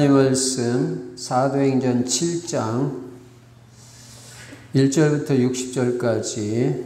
하나님 말씀 사도행전 7장 1절부터 60절까지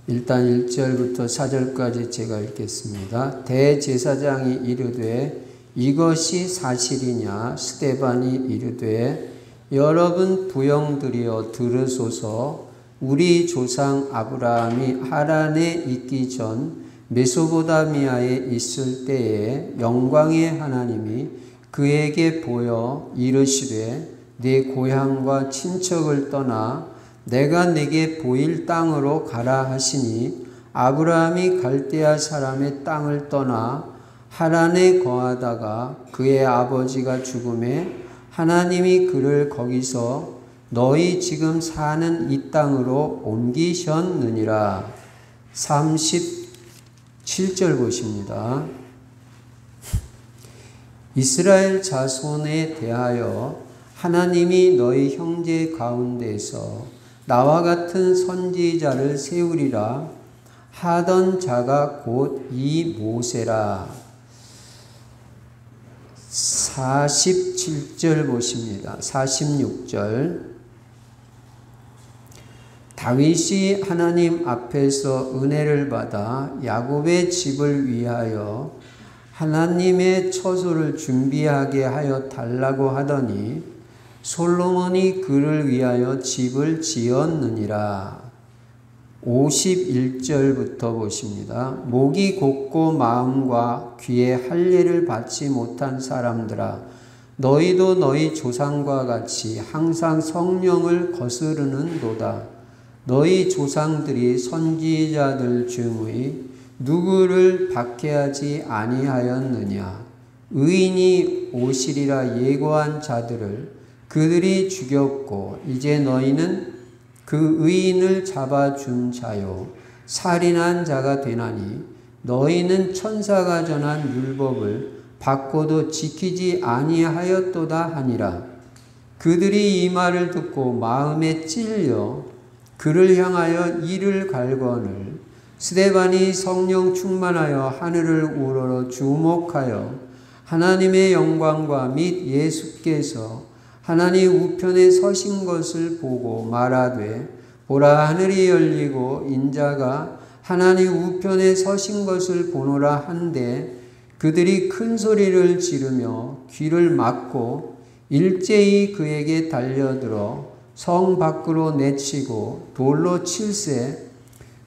일단 1절부터 4절까지 제가 읽겠습니다. 대제사장이 이르되 이것이 사실이냐? 스데반이 이르되 여러분 부형들이여 들으소서. 우리 조상 아브라함이 하란에 있기 전 메소포타미아에 있을 때에 영광의 하나님이 그에게 보여 이르시되 내 고향과 친척을 떠나 내가 네게 보일 땅으로 가라 하시니 아브라함이 갈대아 사람의 땅을 떠나 하란에 거하다가 그의 아버지가 죽음에 하나님이 그를 거기서 너희 지금 사는 이 땅으로 옮기셨느니라. 37절 보십니다. 이스라엘 자손에 대하여 하나님이 너희 형제 가운데서 나와 같은 선지자를 세우리라 하던 자가 곧 이 모세라. 47절 보십니다. 46절 다윗이 하나님 앞에서 은혜를 받아 야곱의 집을 위하여 하나님의 처소를 준비하게 하여 달라고 하더니 솔로몬이 그를 위하여 집을 지었느니라. 51절부터 보십니다. 목이 곧고 마음과 귀에 할례를 받지 못한 사람들아, 너희도 너희 조상과 같이 항상 성령을 거스르는도다. 너희 조상들이 선지자들 중의 누구를 박해하지 아니하였느냐? 의인이 오시리라 예고한 자들을 그들이 죽였고 이제 너희는 그 의인을 잡아준 자요 살인한 자가 되나니 너희는 천사가 전한 율법을 받고도 지키지 아니하였도다 하니라. 그들이 이 말을 듣고 마음에 찔려 그를 향하여 이를 갈거늘 스데반이 성령 충만하여 하늘을 우러러 주목하여 하나님의 영광과 및 예수께서 하나님 우편에 서신 것을 보고 말하되 보라 하늘이 열리고 인자가 하나님 우편에 서신 것을 보노라 한데 그들이 큰 소리를 지르며 귀를 막고 일제히 그에게 달려들어 성 밖으로 내치고 돌로 칠세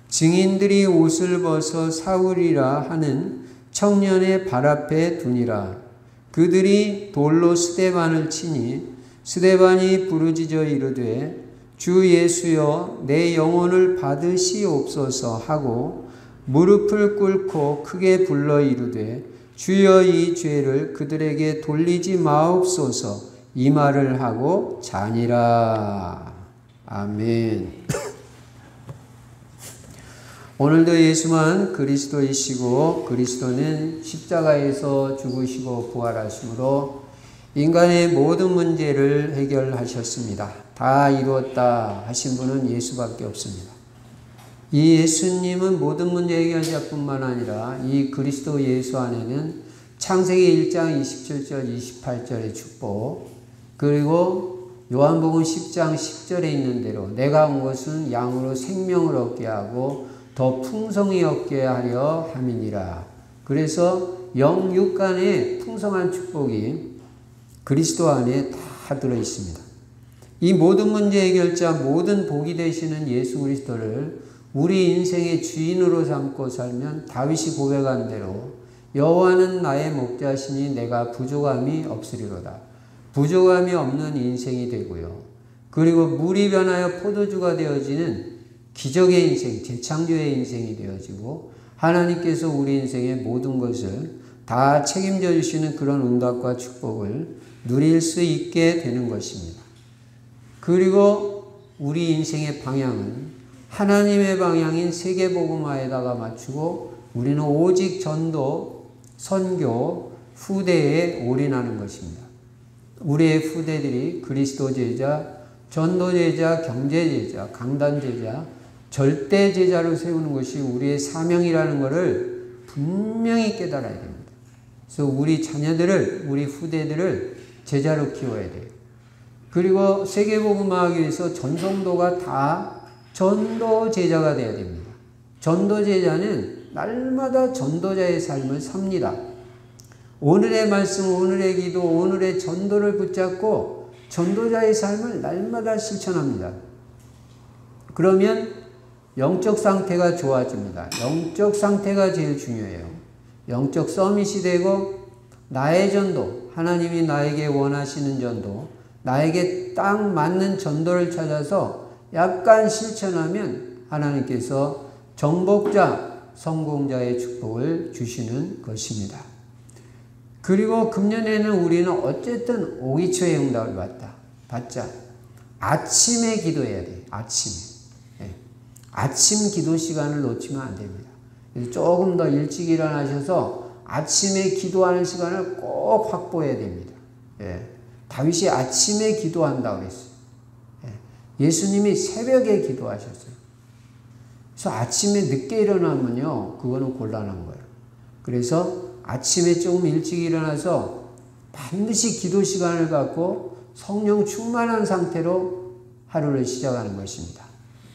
증인들이 옷을 벗어 사울이라 하는 청년의 발 앞에 두니라. 그들이 돌로 스데반을 치니 스데반이 부르짖어 이르되 주 예수여 내 영혼을 받으시옵소서 하고 무릎을 꿇고 크게 불러 이르되 주여 이 죄를 그들에게 돌리지 마옵소서 이 말을 하고 자니라. 아멘. 오늘도 예수만 그리스도이시고 그리스도는 십자가에서 죽으시고 부활하심으로 인간의 모든 문제를 해결하셨습니다. 다 이루었다 하신 분은 예수밖에 없습니다. 이 예수님은 모든 문제 해결자뿐만 아니라 이 그리스도 예수 안에는 창세기 1장 27절 28절의 축복 그리고 요한복음 10장 10절에 있는 대로 내가 온 것은 양으로 생명을 얻게 하고 더 풍성히 얻게 하려 함이니라. 그래서 영육간의 풍성한 축복이 그리스도 안에 다 들어있습니다. 이 모든 문제 해결자 모든 복이 되시는 예수 그리스도를 우리 인생의 주인으로 삼고 살면 다윗이 고백한 대로 여호와는 나의 목자시니 내가 부족함이 없으리로다. 부족함이 없는 인생이 되고요. 그리고 물이 변하여 포도주가 되어지는 기적의 인생, 재창조의 인생이 되어지고 하나님께서 우리 인생의 모든 것을 다 책임져 주시는 그런 응답과 축복을 누릴 수 있게 되는 것입니다. 그리고 우리 인생의 방향은 하나님의 방향인 세계복음화에다가 맞추고 우리는 오직 전도, 선교, 후대에 올인하는 것입니다. 우리의 후대들이 그리스도 제자, 전도 제자, 경제 제자, 강단 제자, 절대 제자를 세우는 것이 우리의 사명이라는 것을 분명히 깨달아야 됩니다. 그래서 우리 자녀들을, 우리 후대들을 제자로 키워야 돼요. 그리고 세계복음화하기 위해서 전성도가 다 전도 제자가 되어야 됩니다. 전도 제자는 날마다 전도자의 삶을 삽니다. 오늘의 말씀, 오늘의 기도, 오늘의 전도를 붙잡고 전도자의 삶을 날마다 실천합니다. 그러면 영적 상태가 좋아집니다. 영적 상태가 제일 중요해요. 영적 서밋이 되고 나의 전도, 하나님이 나에게 원하시는 전도, 나에게 딱 맞는 전도를 찾아서 약간 실천하면 하나님께서 정복자, 성공자의 축복을 주시는 것입니다. 그리고 금년에는 우리는 어쨌든 오기초의 응답을 받자. 아침에 기도해야 돼요. 아침에. 네. 아침 기도 시간을 놓치면 안 됩니다. 조금 더 일찍 일어나셔서 아침에 기도하는 시간을 꼭 확보해야 됩니다. 예. 다윗이 아침에 기도한다고 그랬어요. 예. 예수님이 새벽에 기도하셨어요. 그래서 아침에 늦게 일어나면요, 그거는 곤란한 거예요. 그래서 아침에 조금 일찍 일어나서 반드시 기도 시간을 갖고 성령 충만한 상태로 하루를 시작하는 것입니다.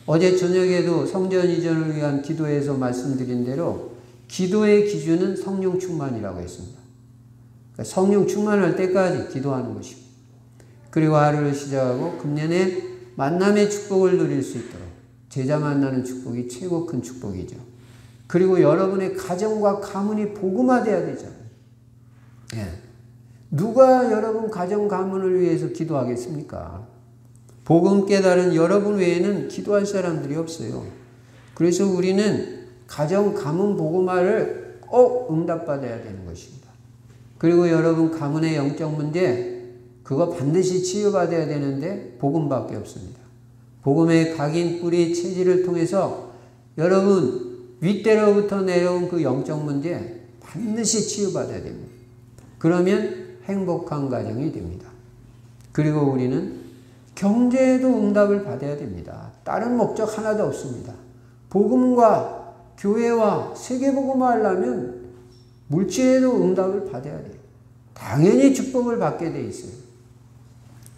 어제 저녁에도 성전 이전을 위한 기도에서 말씀드린 대로 기도의 기준은 성령 충만이라고 했습니다. 그러니까 성령 충만할 때까지 기도하는 것입니다. 그리고 하루를 시작하고 금년에 만남의 축복을 누릴 수 있도록 제자 만나는 축복이 최고 큰 축복이죠. 그리고 여러분의 가정과 가문이 복음화돼야 되잖아요. 예. 누가 여러분 가정 가문을 위해서 기도하겠습니까? 복음 깨달은 여러분 외에는 기도할 사람들이 없어요. 그래서 우리는 가정 가문 복음화를 꼭 응답받아야 되는 것입니다. 그리고 여러분 가문의 영적 문제, 그거 반드시 치유받아야 되는데 복음밖에 없습니다. 복음의 각인 뿌리 체질을 통해서 여러분 윗대로부터 내려온 그 영적 문제 반드시 치유받아야 됩니다. 그러면 행복한 가정이 됩니다. 그리고 우리는 경제에도 응답을 받아야 됩니다. 다른 목적 하나도 없습니다. 복음과 교회와 세계복음화 하려면 물질에도 응답을 받아야 돼요. 당연히 축복을 받게 돼 있어요.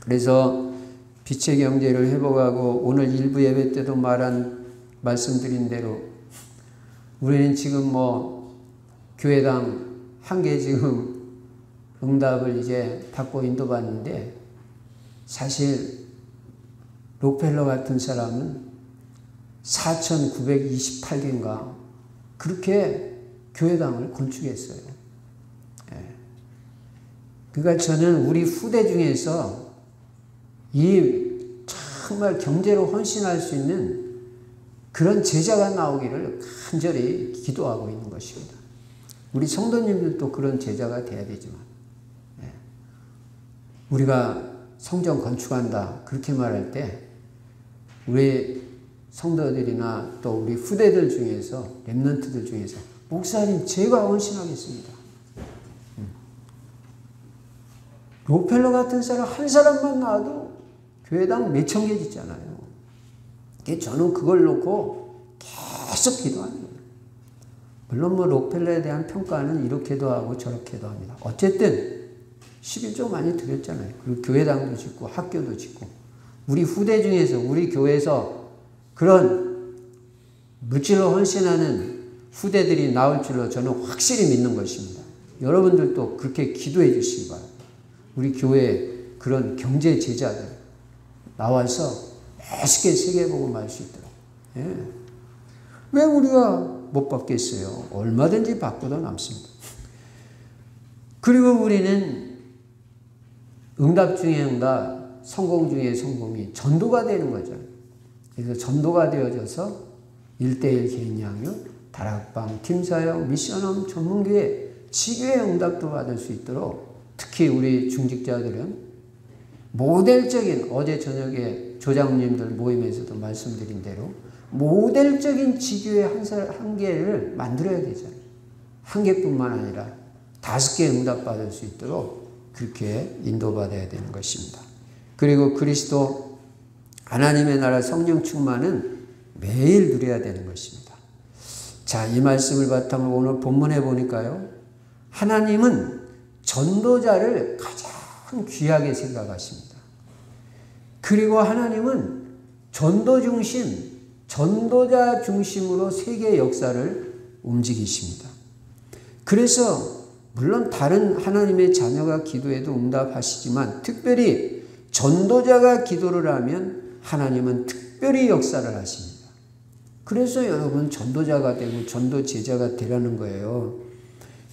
그래서 빛의 경제를 회복하고 오늘 일부 예배 때도 말씀드린 대로 우리는 지금 교회당 한 개 지금 응답을 이제 받고 인도받는데 사실 록펠러 같은 사람은 4,928개인가 그렇게 교회당을 건축했어요. 그러니까 저는 우리 후대 중에서 이 정말 경제로 헌신할 수 있는 그런 제자가 나오기를 간절히 기도하고 있는 것입니다. 우리 성도님들도 그런 제자가 돼야 되지만 우리가 성전 건축한다 그렇게 말할 때 우리 성도들이나 또 우리 후대들 중에서 렘넌트들 중에서 목사님 제가 헌신하겠습니다. 록펠러 같은 사람 한 사람만 나와도 교회당 몇천 개 짓잖아요. 저는 그걸 놓고 계속 기도합니다. 물론 록펠러에 대한 평가는 이렇게도 하고 저렇게도 합니다. 어쨌든 11조 많이 드렸잖아요. 그리고 교회당도 짓고 학교도 짓고 우리 후대 중에서 우리 교회에서 그런 물질로 헌신하는 후대들이 나올 줄로 저는 확실히 믿는 것입니다. 여러분들도 그렇게 기도해 주시기 바랍니다. 우리 교회에 그런 경제 제자들 나와서 멋있게 세계복음 할 수 있도록. 예. 왜 우리가 못 받겠어요? 얼마든지 받고도 남습니다. 그리고 우리는 응답 중에 응답, 성공 중에 성공이 전도가 되는 거죠. 그래서 전도가 되어져서 1:1 개인 양육, 다락방, 팀사역, 미션홈, 전문교회, 지교의 응답도 받을 수 있도록 특히 우리 중직자들은 모델적인 어제 저녁에 조장님들 모임에서도 말씀드린 대로 모델적인 지교의 한 개를 만들어야 되잖아요. 한 개뿐만 아니라 5개 응답받을 수 있도록 그렇게 인도받아야 되는 것입니다. 그리고 그리스도 하나님의 나라 성령 충만은 매일 누려야 되는 것입니다. 자, 이 말씀을 바탕으로 오늘 본문에 보니까요. 하나님은 전도자를 가장 귀하게 생각하십니다. 그리고 하나님은 전도 중심, 전도자 중심으로 세계 역사를 움직이십니다. 그래서 물론 다른 하나님의 자녀가 기도해도 응답하시지만 특별히 전도자가 기도를 하면 하나님은 특별히 역사를 하십니다. 그래서 여러분 전도자가 되고 전도 제자가 되라는 거예요.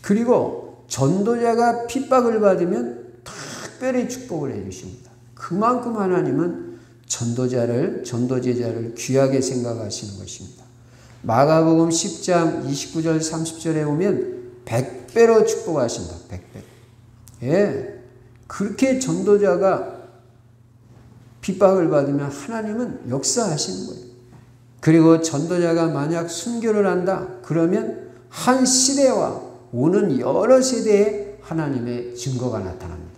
그리고 전도자가 핍박을 받으면 특별히 축복을 해 주십니다. 그만큼 하나님은 전도자를, 전도제자를 귀하게 생각하시는 것입니다. 마가복음 10장 29절 30절에 보면 100배로 축복하신다. 100배. 예. 그렇게 전도자가 핍박을 받으면 하나님은 역사하시는 거예요. 그리고 전도자가 만약 순교를 한다. 그러면 한 시대와 오는 여러 세대에 하나님의 증거가 나타납니다.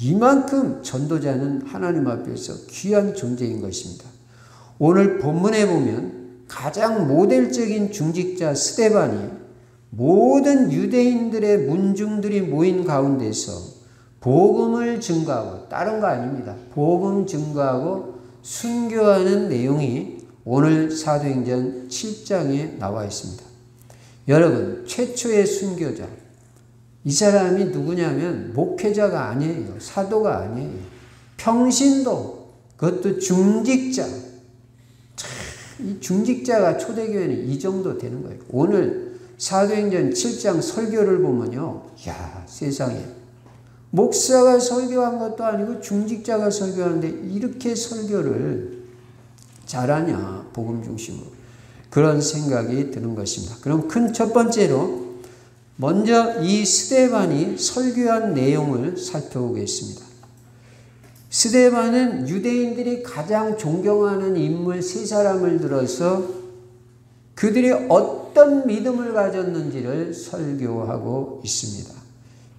이만큼 전도자는 하나님 앞에서 귀한 존재인 것입니다. 오늘 본문에 보면 가장 모델적인 중직자 스데반이 모든 유대인들의 문중들이 모인 가운데서 복음을 증거하고, 다른 거 아닙니다. 복음 증거하고 순교하는 내용이 오늘 사도행전 7장에 나와 있습니다. 여러분, 최초의 순교자, 이 사람이 누구냐면 목회자가 아니에요. 사도가 아니에요. 평신도, 그것도 중직자. 이 중직자가 초대교회는 이 정도 되는 거예요. 오늘 사도행전 7장 설교를 보면요. 야, 세상에. 목사가 설교한 것도 아니고 중직자가 설교하는데 이렇게 설교를 잘하냐, 복음 중심으로. 그런 생각이 드는 것입니다. 그럼 큰 첫 번째로 먼저 이 스데반이 설교한 내용을 살펴보겠습니다. 스데반은 유대인들이 가장 존경하는 인물 세 사람을 들어서 그들이 어떤 믿음을 가졌는지를 설교하고 있습니다.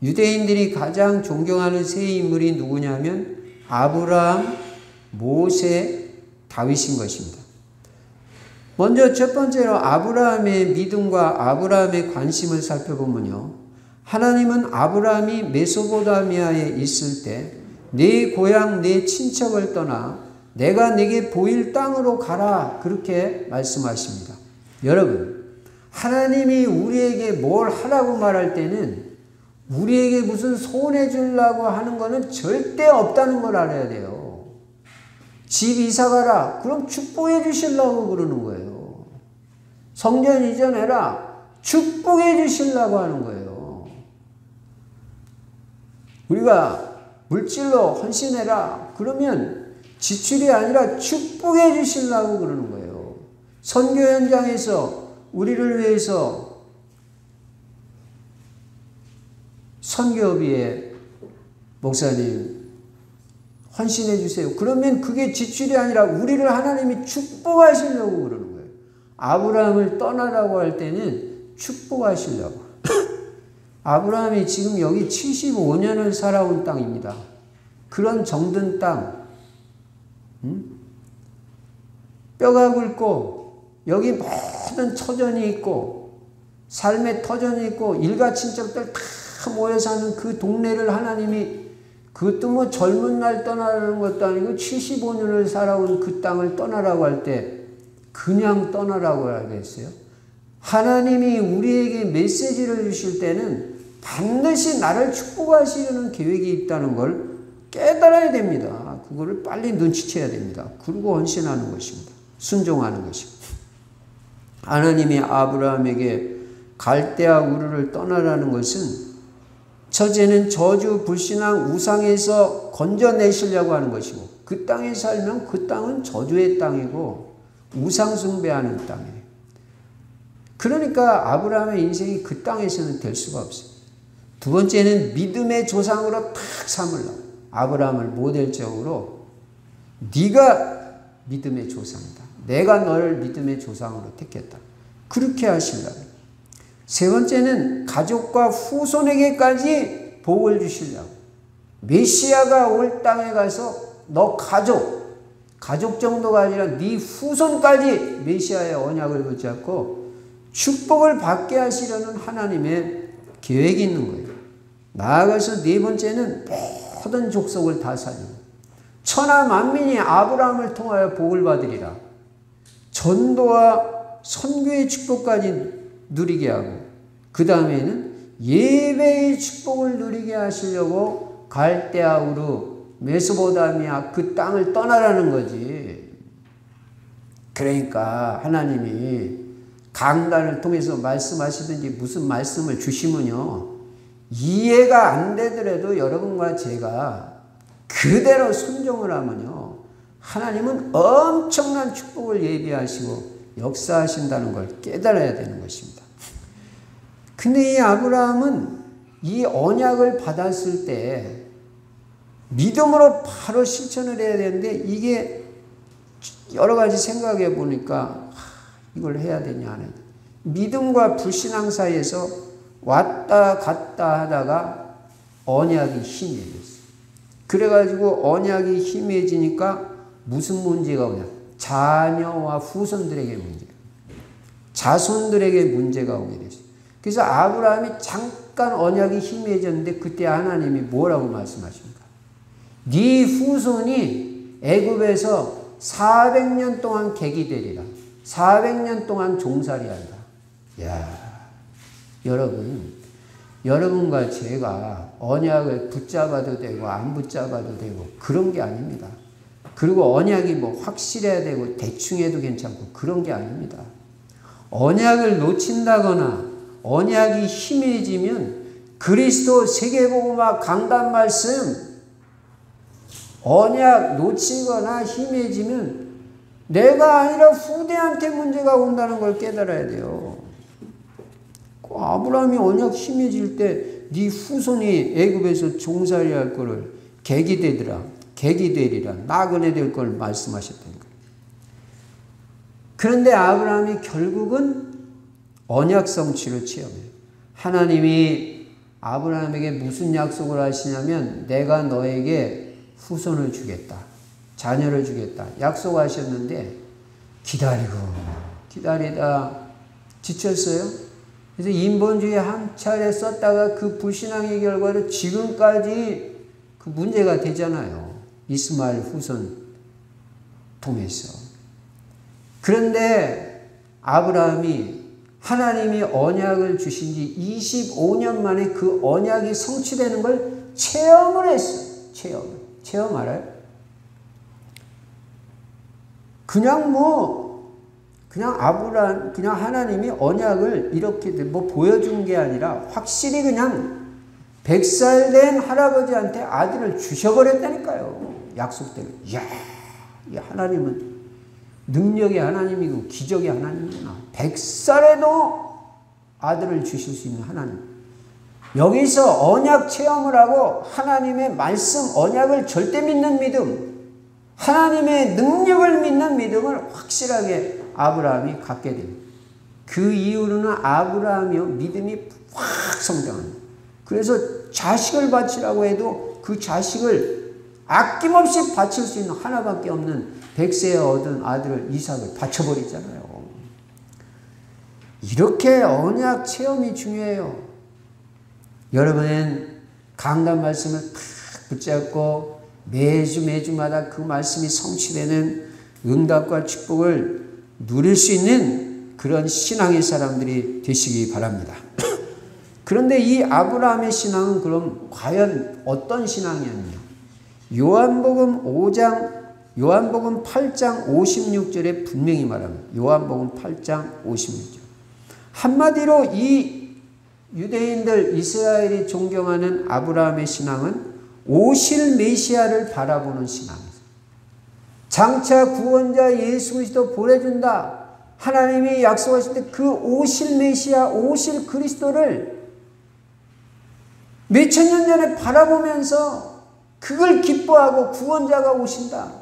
유대인들이 가장 존경하는 세 인물이 누구냐면 아브라함, 모세, 다윗인 것입니다. 먼저 첫 번째로 아브라함의 믿음과 아브라함의 관심을 살펴보면요. 하나님은 아브라함이 메소포타미아에 있을 때 내 고향, 내 친척을 떠나 내가 네게 보일 땅으로 가라, 그렇게 말씀하십니다. 여러분, 하나님이 우리에게 뭘 하라고 말할 때는 우리에게 무슨 손해 주려고 하는 것은 절대 없다는 걸 알아야 돼요. 집 이사 가라, 그럼 축복해 주시려고 그러는 거예요. 성전 이전해라, 축복해 주시려고 하는 거예요. 우리가 물질로 헌신해라, 그러면 지출이 아니라 축복해 주시려고 그러는 거예요. 선교 현장에서 우리를 위해서 선교비에 목사님 헌신해 주세요. 그러면 그게 지출이 아니라 우리를 하나님이 축복하시려고 그러는 거예요. 아브라함을 떠나라고 할 때는 축복하시려고. 아브라함이 지금 여기 75년을 살아온 땅입니다. 그런 정든 땅, 뼈가 굵고 여기 모든 터전이 있고 삶의 터전이 있고 일가 친척들 다 모여 사는 그 동네를 하나님이, 그것도 뭐 젊은 날 떠나라는 것도 아니고 75년을 살아온 그 땅을 떠나라고 할 때 그냥 떠나라고 하겠어요? 하나님이 우리에게 메시지를 주실 때는 반드시 나를 축복하시려는 계획이 있다는 걸 깨달아야 됩니다. 그거를 빨리 눈치채야 됩니다. 그리고 헌신하는 것입니다. 순종하는 것입니다. 하나님이 아브라함에게 갈대아 우르를 떠나라는 것은 첫째는 저주, 불신앙, 우상에서 건져내시려고 하는 것이고, 그 땅에 살면 그 땅은 저주의 땅이고 우상 숭배하는 땅이에요. 그러니까 아브라함의 인생이 그 땅에서는 될 수가 없어요. 두 번째는 믿음의 조상으로 탁 삼으려고. 아브라함을 모델적으로 네가 믿음의 조상이다. 내가 너를 믿음의 조상으로 택했다. 그렇게 하시려고. 세 번째는 가족과 후손에게까지 복을 주시려고. 메시아가 올 땅에 가서 너 가족 정도가 아니라 네 후손까지 메시아의 언약을 붙잡고 축복을 받게 하시려는 하나님의 계획이 있는 거예요. 나아가서 네 번째는 모든 족속을 다 살리고 천하 만민이 아브라함을 통하여 복을 받으리라. 전도와 선교의 축복까지 누리게 하고 그 다음에는 예배의 축복을 누리게 하시려고 갈대아 우르 메소포타미아 그 땅을 떠나라는 거지. 그러니까 하나님이 강단을 통해서 말씀하시든지 무슨 말씀을 주시면요, 이해가 안 되더라도 여러분과 제가 그대로 순종을 하면요, 하나님은 엄청난 축복을 예비하시고 역사하신다는 걸 깨달아야 되는 것입니다. 근데 이 아브라함은 이 언약을 받았을 때 믿음으로 바로 실천을 해야 되는데 이게 여러 가지 생각해 보니까 이걸 해야 되냐 안 해야 되냐. 믿음과 불신앙 사이에서 왔다 갔다 하다가 언약이 희미해졌어요. 그래가지고 언약이 희미해지니까 무슨 문제가 오냐. 자녀와 후손들에게 문제, 자손들에게 문제가 오게 됐어요. 그래서 아브라함이 잠깐 언약이 희미해졌는데 그때 하나님이 뭐라고 말씀하십니까? 네 후손이 애굽에서 400년 동안 객이 되리라. 400년 동안 종살이 한다. 야, 여러분과 제가 언약을 붙잡아도 되고 안 붙잡아도 되고 그런 게 아닙니다. 그리고 언약이 뭐 확실해야 되고 대충 해도 괜찮고 그런 게 아닙니다. 언약을 놓친다거나 언약이 희미해지면 그리스도 세계복음화 강단 말씀 언약 놓치거나 희미해지면 내가 아니라 후대한테 문제가 온다는 걸 깨달아야 돼요. 아브라함이 언약 희미해질 때 네 후손이 애굽에서 종살이 할 거를 객이 되리라 나그네 될 걸 말씀하셨다는 거예요. 그런데 아브라함이 결국은 언약 성취를 체험해요. 하나님이 아브라함에게 무슨 약속을 하시냐면 내가 너에게 후손을 주겠다. 자녀를 주겠다. 약속하셨는데 기다리다 지쳤어요. 그래서 인본주의 한 차례 썼다가 그 불신앙의 결과로 지금까지 그 문제가 되잖아요. 이스마엘 후손 통해서. 그런데 아브라함이 하나님이 언약을 주신 지 25년 만에 그 언약이 성취되는 걸 체험을 했어요. 체험 알아요? 그냥 하나님이 언약을 이렇게 뭐 보여준 게 아니라 확실히 그냥 100살 된 할아버지한테 아들을 주셔버렸다니까요. 약속대로. 이야, 이 하나님은 능력의 하나님이고 기적의 하나님이구나. 100살에도 아들을 주실 수 있는 하나님. 여기서 언약 체험을 하고 하나님의 말씀, 언약을 절대 믿는 믿음, 하나님의 능력을 믿는 믿음을 확실하게 아브라함이 갖게 됩니다. 그 이후로는 아브라함이요 믿음이 확 성장합니다. 그래서 자식을 바치라고 해도 그 자식을 아낌없이 바칠 수 있는 하나밖에 없는 100세에 얻은 아들을 이삭을 바쳐버리잖아요. 이렇게 언약 체험이 중요해요. 여러분은 강단 말씀을 팍 붙잡고 매주마다 그 말씀이 성취되는 응답과 축복을 누릴 수 있는 그런 신앙의 사람들이 되시기 바랍니다. 그런데 이 아브라함의 신앙은 그럼 과연 어떤 신앙이었냐? 요한복음 8장 56절에 분명히 말합니다. 요한복음 8장 56절. 한마디로 이 유대인들 이스라엘이 존경하는 아브라함의 신앙은 오실 메시아를 바라보는 신앙이에요. 장차 구원자 예수 그리스도 보내준다. 하나님이 약속하실 때 그 오실 메시아, 오실 그리스도를 몇천 년 전에 바라보면서 그걸 기뻐하고 구원자가 오신다.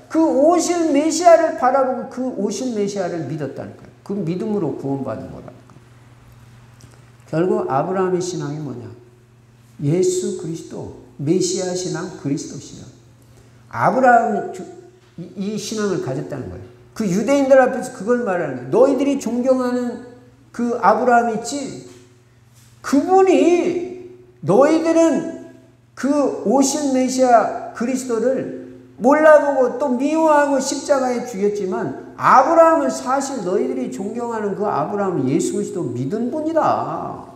그 오실 메시아를 바라보고 그 오실 메시아를 믿었다는 거예요. 그 믿음으로 구원받은 거라는 거예요. 결국 아브라함의 신앙이 뭐냐? 예수 그리스도, 메시아 신앙, 그리스도 신앙. 아브라함이 이 신앙을 가졌다는 거예요. 그 유대인들 앞에서 그걸 말하는 거예요. 너희들이 존경하는 그 아브라함 있지? 그분이 너희들은 그 오실 메시아 그리스도를 몰라보고 또 미워하고 십자가에 죽였지만 아브라함은 사실 너희들이 존경하는 그 아브라함은 예수 그리스도 믿은 분이다.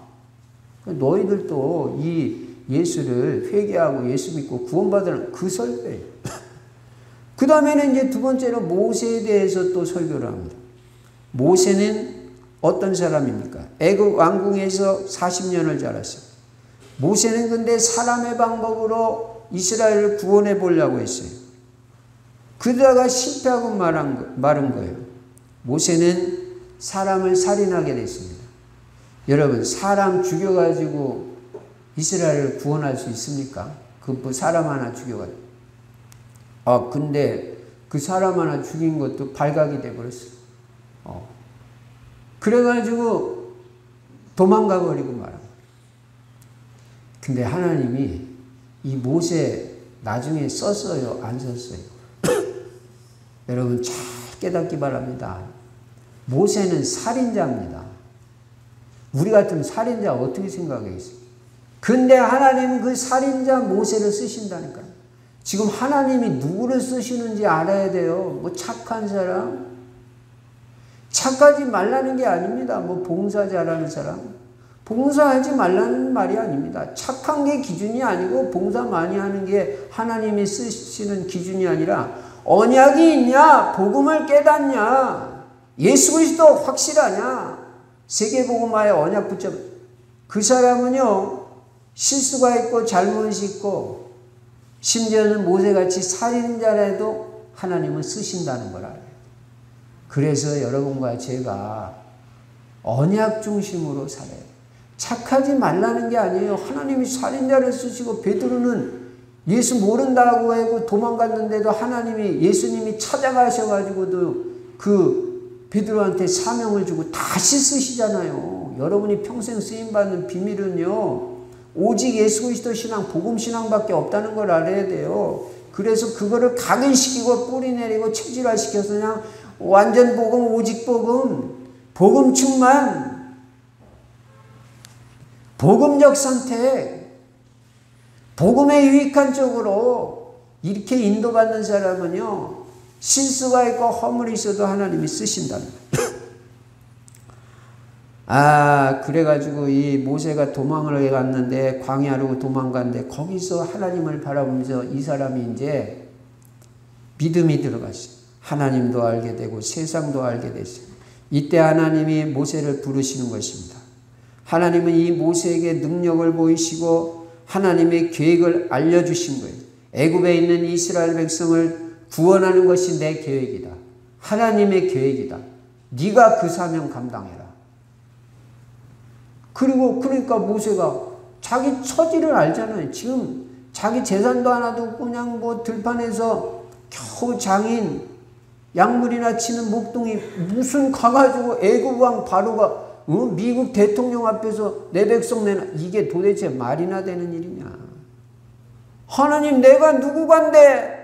너희들도 이 예수를 회개하고 예수 믿고 구원받으는 그 설교예요. 그 다음에는 이제 두 번째로 모세에 대해서 또 설교를 합니다. 모세는 어떤 사람입니까? 애굽 왕궁에서 40년을 자랐어요. 모세는 근데 사람의 방법으로 이스라엘을 구원해 보려고 했어요. 그러다가 실패하고 말은 거예요. 모세는 사람을 살인하게 됐습니다. 여러분, 사람 죽여가지고 이스라엘을 구원할 수 있습니까? 그 사람 하나 죽여가지고. 근데 그 사람 하나 죽인 것도 발각이 돼버렸어요. 그래가지고 도망가 버리고 말합니다. 근데 하나님이 이 모세 나중에 썼어요? 안 썼어요? 여러분 잘 깨닫기 바랍니다. 모세는 살인자입니다. 우리 같은 살인자 어떻게 생각하겠어요? 근데 하나님은 그 살인자 모세를 쓰신다니까요. 지금 하나님이 누구를 쓰시는지 알아야 돼요. 뭐 착한 사람? 착하지 말라는 게 아닙니다. 뭐 봉사 잘하는 사람? 봉사하지 말라는 말이 아닙니다. 착한 게 기준이 아니고 봉사 많이 하는 게 하나님이 쓰시는 기준이 아니라 언약이 있냐? 복음을 깨닫냐? 예수 그리스도 확실하냐? 세계복음화에 언약 붙잡. 그 사람은요 실수가 있고 잘못이 있고 심지어는 모세같이 살인자라도 하나님은 쓰신다는 걸 알아요. 그래서 여러분과 제가 언약 중심으로 살아야 돼요. 착하지 말라는 게 아니에요. 하나님이 살인자를 쓰시고 베드로는 예수 모른다고 하고 도망갔는데도 하나님이 예수님이 찾아가셔가지고도 그 베드로한테 사명을 주고 다시 쓰시잖아요. 여러분이 평생 쓰임받는 비밀은요 오직 예수 그리스도 신앙, 복음 신앙밖에 없다는 걸 알아야 돼요. 그래서 그거를 각인시키고 뿌리 내리고 체질화시켜서 그냥 완전 복음, 오직 복음, 복음 충만, 복음적 선택, 복음에 유익한 쪽으로 이렇게 인도받는 사람은요 실수가 있고 허물이 있어도 하나님이 쓰신다는 거예요. 그래가지고 이 모세가 도망을 갔는데 광야로 도망갔는데 거기서 하나님을 바라보면서 이 사람이 이제 믿음이 들어갔어요. 하나님도 알게 되고 세상도 알게 됐어요. 이때 하나님이 모세를 부르시는 것입니다. 하나님은 이 모세에게 능력을 보이시고 하나님의 계획을 알려주신 거예요. 애굽에 있는 이스라엘 백성을 구원하는 것이 내 계획이다. 하나님의 계획이다. 네가 그 사명 감당해라. 그러니까 모세가 자기 처지를 알잖아요. 지금 자기 재산도 하나도 없고 그냥 뭐 들판에서 겨우 장인 약물이나 치는 목동이 무슨 가가지고 애굽 왕 바로가 미국 대통령 앞에서 내 백성 내놔. 이게 도대체 말이나 되는 일이냐. 하나님 내가 누구간데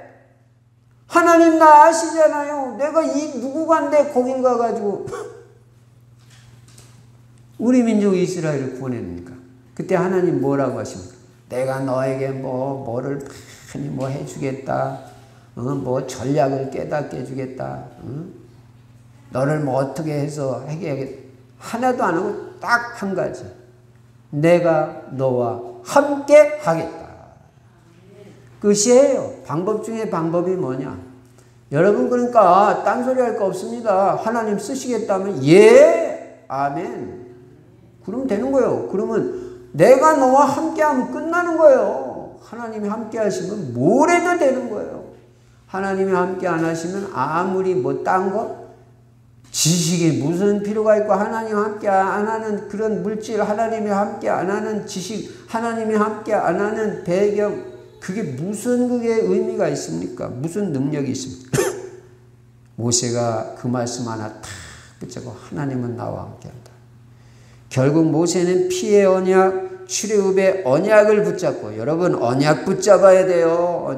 하나님 나 아시잖아요. 내가 이 누구간데 거길 가가지고 우리 민족 이스라엘을 구원했습니까? 그때 하나님 뭐라고 하십니까? 내가 너에게 뭐를 많이 뭐 해주겠다. 뭐 전략을 깨닫게 해주겠다. 너를 뭐 어떻게 해서 해결하겠다. 하나도 안 하고 딱 한 가지. 내가 너와 함께 하겠다. 끝이에요. 방법 중에 방법이 뭐냐? 여러분 그러니까 딴소리 할 거 없습니다. 하나님 쓰시겠다면 예, 아멘. 그러면 되는 거예요. 그러면 내가 너와 함께하면 끝나는 거예요. 하나님이 함께 하시면 뭘 해도 되는 거예요. 하나님이 함께 안 하시면 아무리 뭐 딴 거 지식이 무슨 필요가 있고 하나님 함께 안 하는 그런 물질, 하나님이 함께 안 하는 지식, 하나님이 함께 안 하는 배경, 그게 무슨 그게 의미가 있습니까? 무슨 능력이 있습니까? 모세가 그 말씀 하나 탁 붙잡고 하나님은 나와 함께한다. 결국 모세는 피의 언약, 출애굽의 언약을 붙잡고, 여러분 언약 붙잡아야 돼요.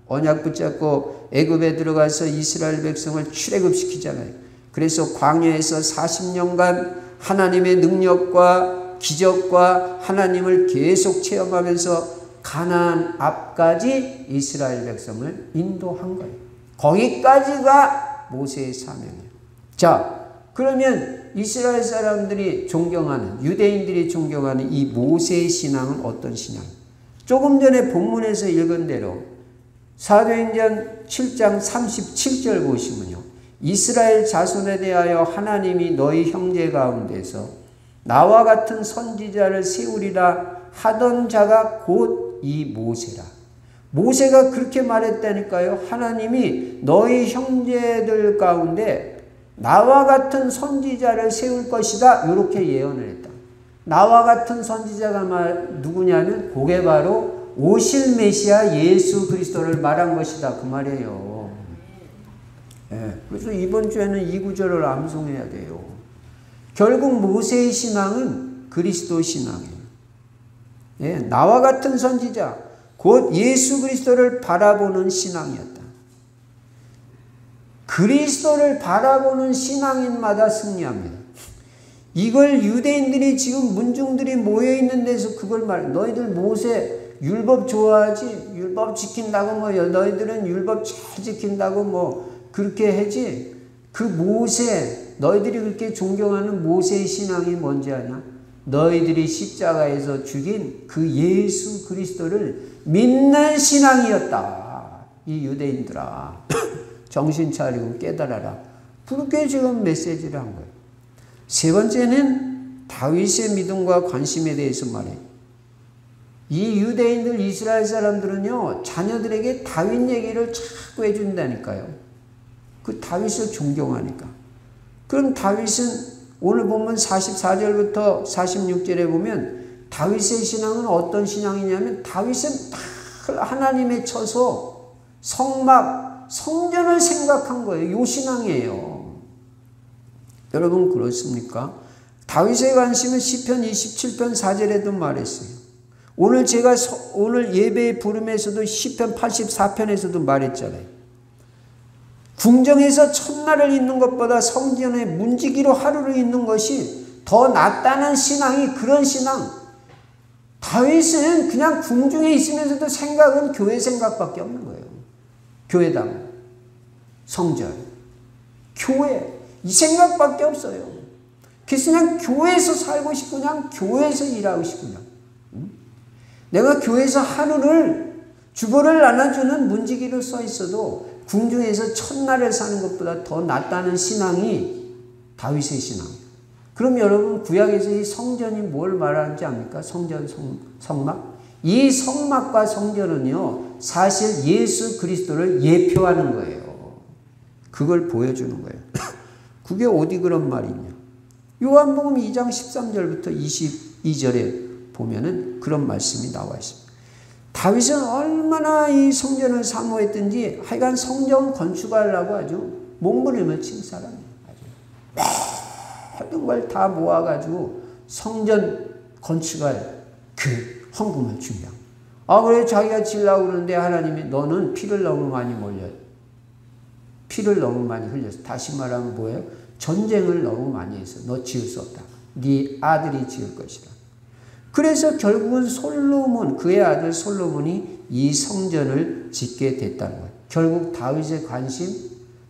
언약 붙잡고 애굽에 들어가서 이스라엘 백성을 출애굽시키잖아요. 그래서 광야에서 40년간 하나님의 능력과 기적과 하나님을 계속 체험하면서 가나안 앞까지 이스라엘 백성을 인도한 거예요. 거기까지가 모세의 사명이에요. 자, 그러면 이스라엘 사람들이 존경하는, 유대인들이 존경하는 이 모세의 신앙은 어떤 신앙이에요? 조금 전에 본문에서 읽은 대로 사도행전 7장 37절 보시면요, 이스라엘 자손에 대하여 하나님이 너희 형제 가운데서 나와 같은 선지자를 세우리라 하던 자가 곧 이 모세라. 모세가 그렇게 말했다니까요. 하나님이 너희 형제들 가운데 나와 같은 선지자를 세울 것이다, 이렇게 예언을 했다. 나와 같은 선지자가 누구냐면 그게 바로 오실 메시아 예수 그리스도를 말한 것이다, 그 말이에요. 예, 그래서 이번 주에는 이 구절을 암송해야 돼요. 결국 모세의 신앙은 그리스도 신앙이에요. 예, 나와 같은 선지자, 곧 예수 그리스도를 바라보는 신앙이었다. 그리스도를 바라보는 신앙인마다 승리합니다. 이걸 유대인들이 지금 문중들이 모여있는 데서 그걸 말해. 너희들 모세 율법 좋아하지? 율법 지킨다고 뭐 너희들은 율법 잘 지킨다고 뭐 그렇게 하지? 그 모세, 너희들이 그렇게 존경하는 모세의 신앙이 뭔지 아냐? 너희들이 십자가에서 죽인 그 예수 그리스도를 믿는 신앙이었다. 이 유대인들아, 정신 차리고 깨달아라. 그렇게 지금 메시지를 한 거예요. 세 번째는 다윗의 믿음과 관심에 대해서 말해요. 이 유대인들, 이스라엘 사람들은요, 자녀들에게 다윗 얘기를 자꾸 해준다니까요. 그 다윗을 존경하니까. 그럼 다윗은 오늘 보면 44절부터 46절에 보면 다윗의 신앙은 어떤 신앙이냐면, 다윗은 늘 하나님에 쳐서 성막, 성전을 생각한 거예요. 이 신앙이에요. 여러분 그렇습니까? 다윗의 관심은 시편 27편 4절에도 말했어요. 오늘 제가 오늘 예배의 부름에서도 시편 84편에서도 말했잖아요. 궁정에서 첫날을 있는 것보다 성전에 문지기로 하루를 있는 것이 더 낫다는 신앙이, 그런 신앙. 다윗은 그냥 궁중에 있으면서도 생각은 교회 생각밖에 없는 거예요. 교회당, 성전, 교회, 이 생각밖에 없어요. 그래서 그냥 교회에서 살고 싶고 그냥 교회에서 일하고 싶고 그냥. 내가 교회에서 하루를 주보를 나눠주는 문지기로 써 있어도 궁중에서 첫날을 사는 것보다 더 낫다는 신앙이 다윗의 신앙이에요. 그럼 여러분 구약에서 이 성전이 뭘 말하는지 압니까? 성전, 성막? 이 성막과 성전은요, 사실 예수 그리스도를 예표하는 거예요. 그걸 보여주는 거예요. 그게 어디 그런 말이냐? 요한복음 2장 13절부터 22절에 보면은 그런 말씀이 나와 있습니다. 다윗은 얼마나 이 성전을 사모했든지 하여간 성전 건축하려고 아주 몸부림을 친 사람이에요. 모든 걸 다 모아가지고 성전 건축할 그 헌금을 준다. 그래 자기가 지으려고 그러는데 하나님이 너는 피를 너무 많이 흘렸어. 다시 말하면 뭐예요? 전쟁을 너무 많이 해서 너 지을 수 없다. 네 아들이 지을 것이다. 그래서 결국은 솔로몬, 그의 아들 솔로몬이 이 성전을 짓게 됐다는 거예요. 결국 다윗의 관심,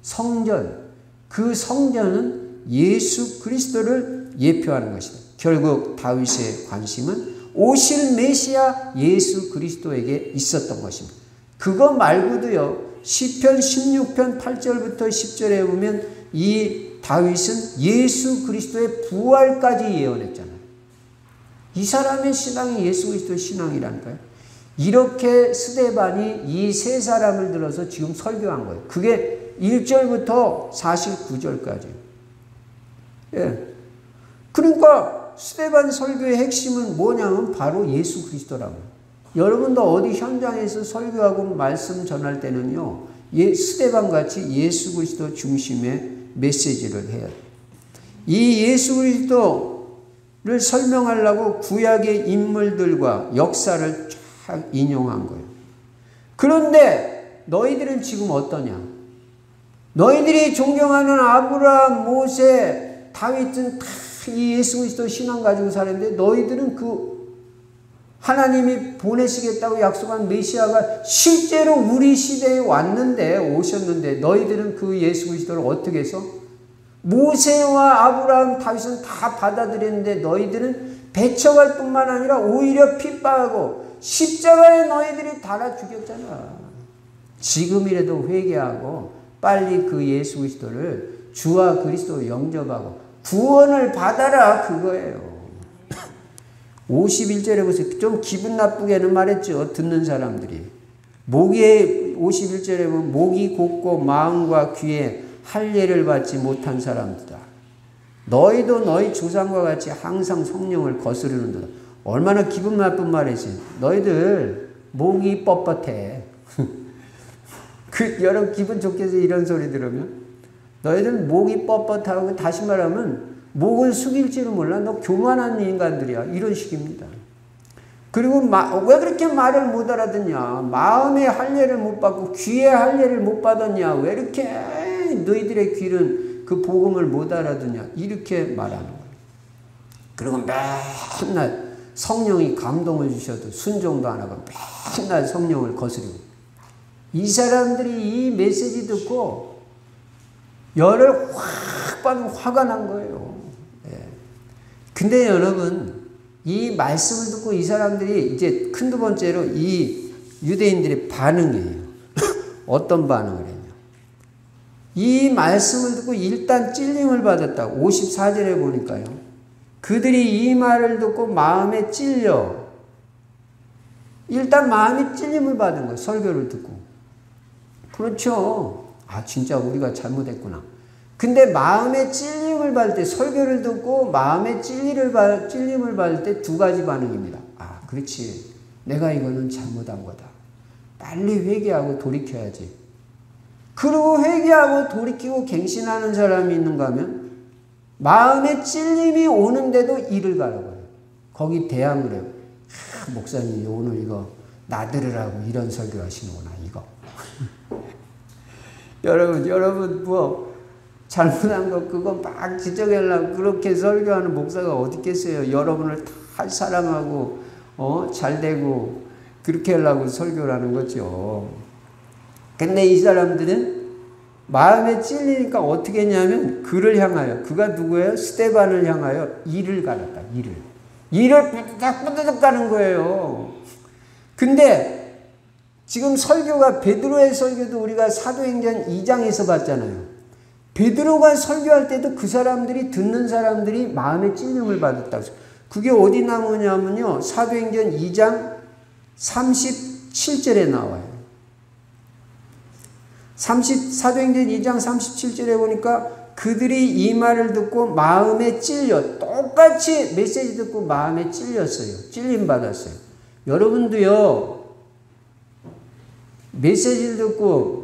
성전, 그 성전은 예수 그리스도를 예표하는 것이다. 결국 다윗의 관심은 오실 메시아 예수 그리스도에게 있었던 것입니다. 그거 말고도요, 시편 16편 8절부터 10절에 보면 이 다윗은 예수 그리스도의 부활까지 예언했잖아요. 이 사람의 신앙이 예수 그리스도의 신앙이라니까요. 이렇게 스데반이 이 세 사람을 들어서 지금 설교한 거예요. 그게 1절부터 49절까지. 예. 그러니까 스데반 설교의 핵심은 뭐냐면 바로 예수 그리스도라고. 여러분도 어디 현장에서 설교하고 말씀 전할 때는요, 스데반 같이 예수 그리스도 중심의 메시지를 해야 돼요. 이 예수 그리스도를 설명하려고 구약의 인물들과 역사를 쫙 인용한 거예요. 그런데 너희들은 지금 어떠냐? 너희들이 존경하는 아브라함, 모세, 다윗은 다 이 예수 그리스도 신앙 가지고 사는데 너희들은 그 하나님이 보내시겠다고 약속한 메시아가 실제로 우리 시대에 오셨는데 너희들은 그 예수 그리스도를 어떻게 해서 모세와 아브라함, 다윗은 다 받아들였는데 너희들은 배척할 뿐만 아니라 오히려 핍박하고 십자가에 너희들이 달아 죽였잖아. 지금이라도 회개하고 빨리 그 예수 그리스도를 주와 그리스도 영접하고 구원을 받아라, 그거예요. 51절에 보세요. 좀 기분 나쁘게는 말했죠. 듣는 사람들이. 51절에 보면 목이 곧고 마음과 귀에 할례를 받지 못한 사람들이다. 너희도 너희 조상과 같이 항상 성령을 거스르는도다. 얼마나 기분 나쁜 말이지. 너희들 목이 뻣뻣해. 여러분 기분 좋게 해서 이런 소리 들으면 너희들 목이 뻣뻣하고, 다시 말하면 목을 숙일지도 몰라. 너 교만한 인간들이야. 이런 식입니다. 그리고 왜 그렇게 말을 못 알아듣냐. 마음의 할례를 못 받고 귀의 할례를 못 받았냐. 왜 이렇게 너희들의 귀는 그 복음을 못 알아듣냐. 이렇게 말하는 거예요. 그리고 맨날 성령이 감동을 주셔도 순종도 안 하고 맨날 성령을 거스리고. 이 사람들이 이 메시지 듣고 열을 확 받고 화가 난 거예요. 근데 여러분, 이 말씀을 듣고 이 사람들이 이제 두 번째로 이 유대인들의 반응이에요. 어떤 반응을 했냐. 이 말씀을 듣고 일단 찔림을 받았다고. 54절에 보니까요. 그들이 이 말을 듣고 마음에 찔려. 일단 마음에 찔림을 받은 거예요. 설교를 듣고. 그렇죠. 아, 진짜 우리가 잘못했구나. 근데 마음에 찔림을 받을 때, 설교를 듣고 마음에 찔림을 받을 때 두 가지 반응입니다. 아, 그렇지. 내가 이거는 잘못한 거다. 빨리 회개하고 돌이켜야지. 그리고 회개하고 돌이키고 갱신하는 사람이 있는가 하면 마음에 찔림이 오는데도 이를 가라고요. 거기 대항을 해요. 목사님 오늘 이거 나들으라고 이런 설교 하시는구나, 이거. 여러분 뭐 잘못한 거 그거 막 지적하려고 그렇게 설교하는 목사가 어디 있겠어요. 여러분을 다 사랑하고 잘 되고 그렇게 하려고 설교를 하는 거죠. 근데 이 사람들은 마음에 찔리니까 어떻게 했냐면 그를 향하여, 그가 누구예요? 스데반을 향하여 이를 갈았다. 이를 뿌드득 가는 거예요. 근데 지금 설교가, 베드로의 설교도 우리가 사도행전 2장에서 봤잖아요. 베드로가 설교할 때도 그 사람들이, 듣는 사람들이 마음에 찔림을 받았다고. 그게 어디 나오냐면요, 사도행전 2장 37절에 나와요. 사도행전 2장 37절에 보니까 그들이 이 말을 듣고 마음에 찔려, 똑같이 메시지 듣고 마음에 찔렸어요. 찔림 받았어요. 여러분도요, 메시지를 듣고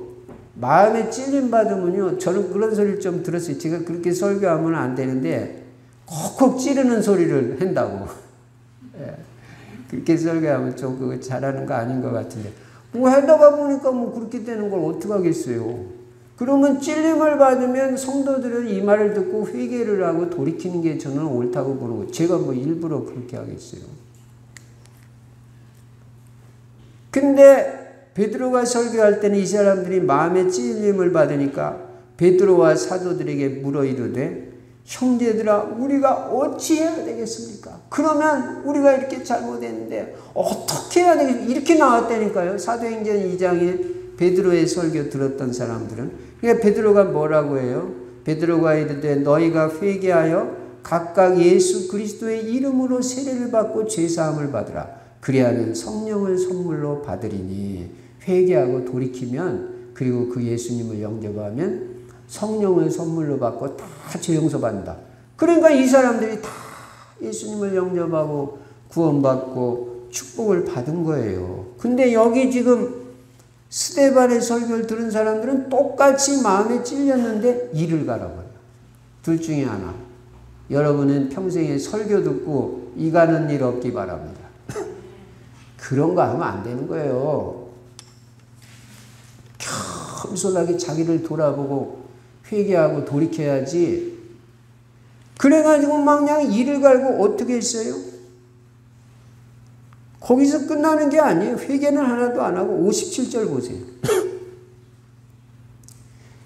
마음에 찔림 받으면요, 저는 그런 소리를 좀 들었어요. 제가 그렇게 설교하면 안 되는데 콕콕 찌르는 소리를 한다고. 그렇게 설교하면 좀 그거 잘하는 거 아닌 것 같은데, 뭐 하다가 보니까 뭐 그렇게 되는 걸 어떡하겠어요. 그러면 찔림을 받으면 성도들은 이 말을 듣고 회개를 하고 돌이키는 게 저는 옳다고 보는 거예요. 제가 뭐 일부러 그렇게 하겠어요. 근데 베드로가 설교할 때는 이 사람들이 마음에 찔림을 받으니까 베드로와 사도들에게 물어 이르되, 형제들아, 우리가 어찌해야 되겠습니까? 그러면 우리가 이렇게 잘못했는데 어떻게 해야 되겠습니까? 이렇게 나왔다니까요. 사도행전 2장에 베드로의 설교 들었던 사람들은. 그러니까 베드로가 뭐라고 해요? 베드로가 이르되 너희가 회개하여 각각 예수 그리스도의 이름으로 세례를 받고 죄사함을 받으라. 그리하면 성령을 선물로 받으리니. 회개하고 돌이키면, 그리고 그 예수님을 영접하면 성령을 선물로 받고 다 죄 용서받는다. 그러니까 이 사람들이 다 예수님을 영접하고 구원받고 축복을 받은 거예요. 근데 여기 지금 스데반의 설교를 들은 사람들은 똑같이 마음에 찔렸는데 이를 가라고요. 둘 중에 하나. 여러분은 평생에 설교 듣고 이 가는 일 없기 바랍니다. 그런 거 하면 안 되는 거예요. 겸손하게 자기를 돌아보고 회개하고 돌이켜야지. 그래가지고 막 그냥 이를 갈고 어떻게 했어요? 거기서 끝나는 게 아니에요. 회개는 하나도 안 하고 57절 보세요.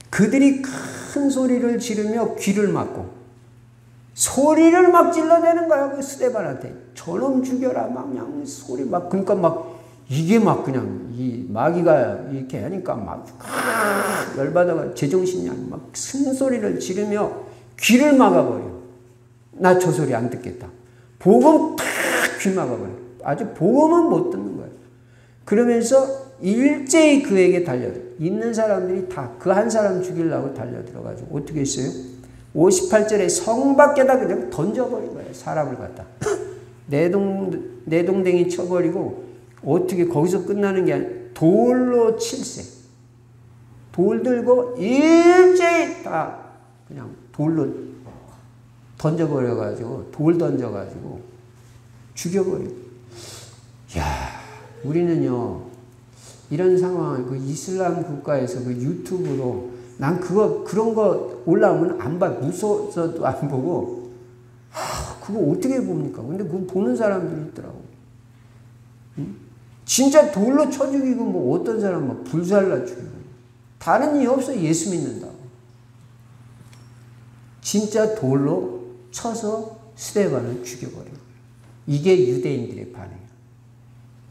그들이 큰 소리를 지르며 귀를 막고 소리를 막 질러대는 거야. 그 스데반한테. 저놈 죽여라. 막 그냥 소리 막, 그러니까 막 이게 막 그냥 이 마귀가 이렇게 하니까 막 열받아가 제정신이 아니고 막 큰 소리를 지르며 귀를 막아버려. 나 저 소리 안 듣겠다. 복음 탁 귀 막아버려. 아주 복음은 못 듣는 거예요. 그러면서 일제히 그에게 달려들어. 있는 사람들이 다 그 한 사람 죽이려고 달려들어가지고 어떻게 했어요? 58절에 성 밖에다 그냥 던져버린 거예요. 사람을 갖다. 내동댕이 쳐버리고 어떻게 거기서 끝나는 게 아니라 돌로 칠세. 돌 들고 일제히 다 그냥 돌로 던져버려가지고 돌 던져가지고 죽여버리고. 야, 우리는요 이런 상황을 그 이슬람 국가에서 그 유튜브로 난 그런 거 올라오면 안 봐. 무서워서도 안 보고. 그거 어떻게 봅니까? 근데 그거 보는 사람들이 있더라고. 응? 진짜 돌로 쳐 죽이고 뭐 어떤 사람 막 불살라 죽이고. 다른 이유 없어. 예수 믿는다고. 진짜 돌로 쳐서 스데반을 죽여버려요. 이게 유대인들의 반응이에요.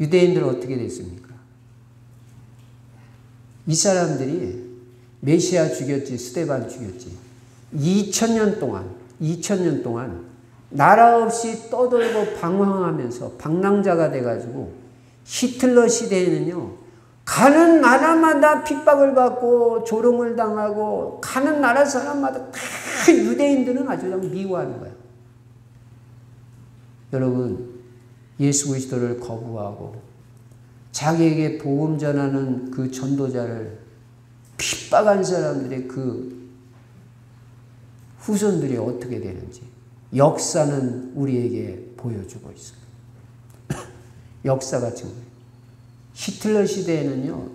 유대인들은 어떻게 됐습니까? 이 사람들이 메시아 죽였지, 스데반 죽였지. 2000년 동안 나라 없이 떠돌고 방황하면서 방랑자가 돼가지고 히틀러 시대에는요, 가는 나라마다 핍박을 받고 조롱을 당하고 가는 나라 사람마다 다 유대인들은 아주 그냥 미워하는 거예요. 여러분, 예수 그리스도를 거부하고 자기에게 복음 전하는 그 전도자를 핍박한 사람들의 그 후손들이 어떻게 되는지 역사는 우리에게 보여주고 있어요. 역사가 지금 히틀러 시대에는요,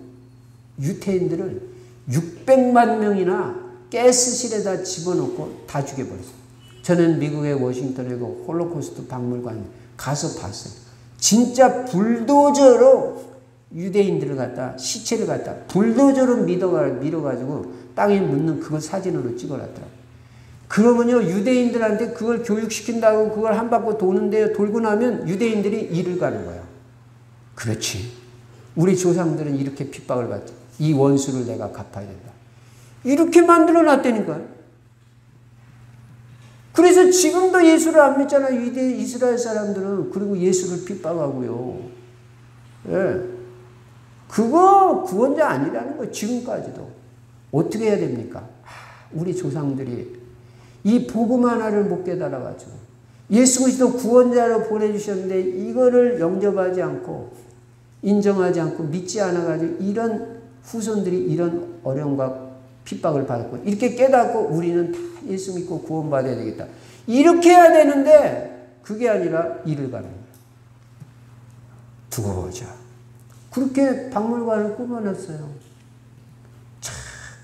유태인들을 600만 명이나 가스실에다 집어넣고 다 죽여버렸어요. 저는 미국의 워싱턴에 그 홀로코스트 박물관 가서 봤어요. 진짜 불도저로 유대인들을 갖다, 시체를 갖다 불도저로 밀어가지고 땅에 묻는 그걸 사진으로 찍어놨더라고요. 그러면요, 유대인들한테 그걸 교육시킨다고 그걸 한 바퀴 도는데 돌고 나면 유대인들이 일을 가는 거야. 그렇지. 우리 조상들은 이렇게 핍박을 받지. 이 원수를 내가 갚아야 된다. 이렇게 만들어 놨다니까요. 그래서 지금도 예수를 안 믿잖아요. 이스라엘 사람들은. 그리고 예수를 핍박하고요. 예. 그거 구원자 아니라는 거예요. 지금까지도. 어떻게 해야 됩니까? 우리 조상들이 이 복음 하나를 못 깨달아가지고 예수 그리스도 구원자로 보내주셨는데 이거를 영접하지 않고 인정하지 않고 믿지 않아가지고 이런 후손들이 이런 어려움과 핍박을 받았고 이렇게 깨닫고 우리는 다 예수 믿고 구원받아야 되겠다. 이렇게 해야 되는데 그게 아니라 일을 가는 거예요. 두고 보자. 그렇게 박물관을 꾸며놨어요. 참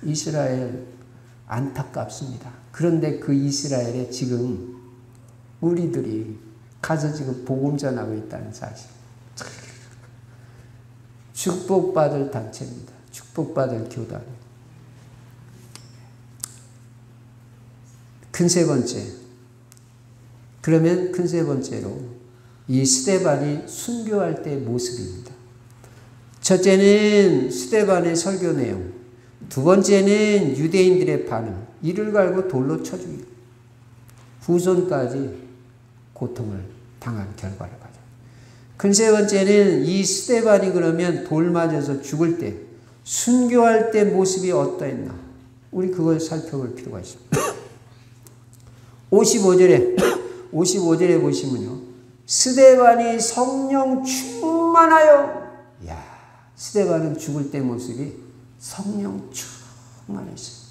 이스라엘 안타깝습니다. 그런데 그 이스라엘에 지금 우리들이 가서 지금 복음 전하고 있다는 사실. 참 축복받을 단체입니다. 축복받을 교단. 큰 세 번째. 그러면 큰 세 번째로 이 스데반이 순교할 때의 모습입니다. 첫째는 스데반의 설교 내용. 두 번째는 유대인들의 반응. 이를 갈고 돌로 쳐 죽이고 후손까지 고통을 당한 결과를 가져. 큰 세 번째는 이 스데반이 그러면 돌 맞아서 죽을 때 순교할 때 모습이 어떠했나. 우리 그걸 살펴볼 필요가 있습니다. 55절에 보시면요. 스데반이 성령 충만하여. 이야, 스데반은 죽을 때 모습이 성령 충만했어요.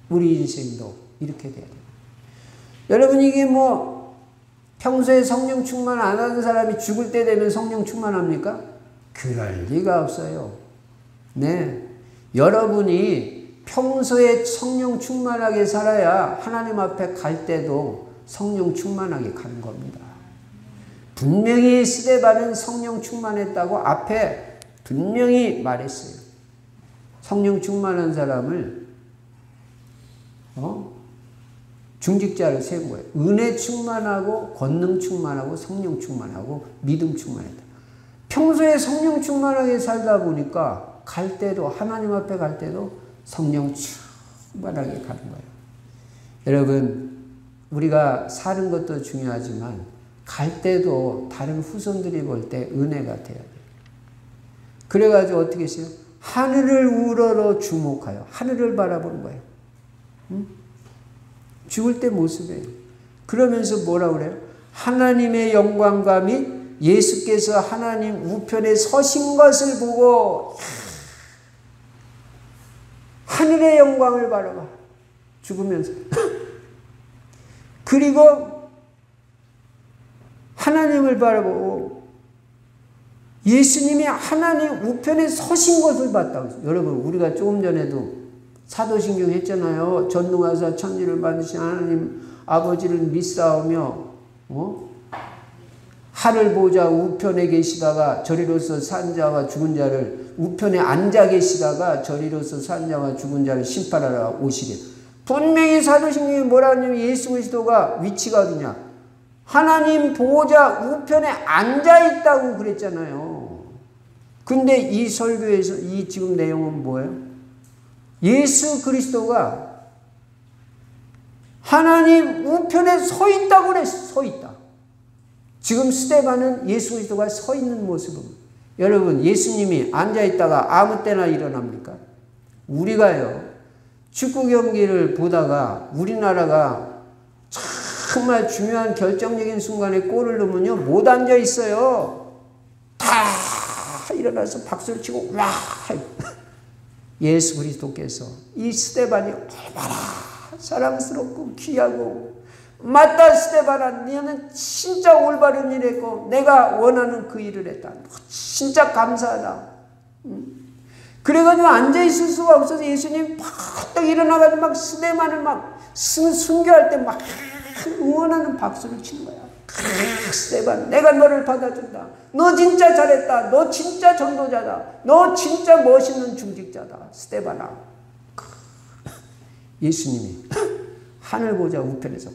우리 인생도 이렇게 돼야 돼요. 여러분, 이게 뭐 평소에 성령 충만 안 하는 사람이 죽을 때 되면 성령 충만합니까? 그럴 리가 없어요. 네, 여러분이 평소에 성령 충만하게 살아야 하나님 앞에 갈 때도 성령 충만하게 가는 겁니다. 분명히 스데반은 성령 충만했다고 앞에 분명히 말했어요. 성령 충만한 사람을 중직자를 세운 거예요. 은혜 충만하고 권능 충만하고 성령 충만하고 믿음 충만했다. 평소에 성령 충만하게 살다 보니까 갈 때도 하나님 앞에 갈 때도 성령 충만하게 가는 거예요. 여러분 우리가 사는 것도 중요하지만 갈 때도 다른 후손들이 볼 때 은혜가 돼야 돼요. 그래가지고 어떻게 했어요? 하늘을 우러러 주목하여 하늘을 바라보는 거예요. 응? 죽을 때 모습이에요. 그러면서 뭐라고 그래요? 하나님의 영광과 및 예수께서 하나님 우편에 서신 것을 보고 하늘의 영광을 바라봐. 죽으면서. 그리고 하나님을 바라보고 예수님이 하나님 우편에 서신 것을 봤다고. 여러분 우리가 조금 전에도 사도신경 했잖아요. 전능하사 천지를 만드신 하나님 아버지를 믿사오며 하늘 보좌 우편에 계시다가 저리로서 산 자와 죽은 자를 우편에 앉아 계시다가 저리로서 산 자와 죽은 자를 심판하러 오시리. 분명히 사도신경이 뭐라 하냐면 예수 그리스도가 위치가 어디냐? 하나님 보좌 우편에 앉아 있다고 그랬잖아요. 근데 이 설교에서 이 지금 내용은 뭐예요? 예수 그리스도가 하나님 우편에 서 있다고 그랬어. 서 있다. 지금 스데반은 예수 그리스도가 서 있는 모습입니다. 여러분 예수님이 앉아 있다가 아무 때나 일어납니까? 우리가요 축구 경기를 보다가 우리나라가 정말 중요한 결정적인 순간에 골을 넣으면요 못 앉아 있어요. 다 일어나서 박수를 치고 와. 예수 그리스도께서 이 스데반이 얼마나 사랑스럽고 귀하고 맞다 스데반아 너는 진짜 올바른 일 했고 내가 원하는 그 일을 했다. 진짜 감사하다. 그래가지고 앉아있을 수가 없어서 예수님 팍 일어나가지고 막 스데반을 막 순교할 때 막 응원하는 박수를 치는 거야. 스데반 내가 너를 받아준다. 너 진짜 잘했다. 너 진짜 전도자다. 너 진짜 멋있는 중직자다. 스데반아. 예수님이 하늘 보좌 우편에서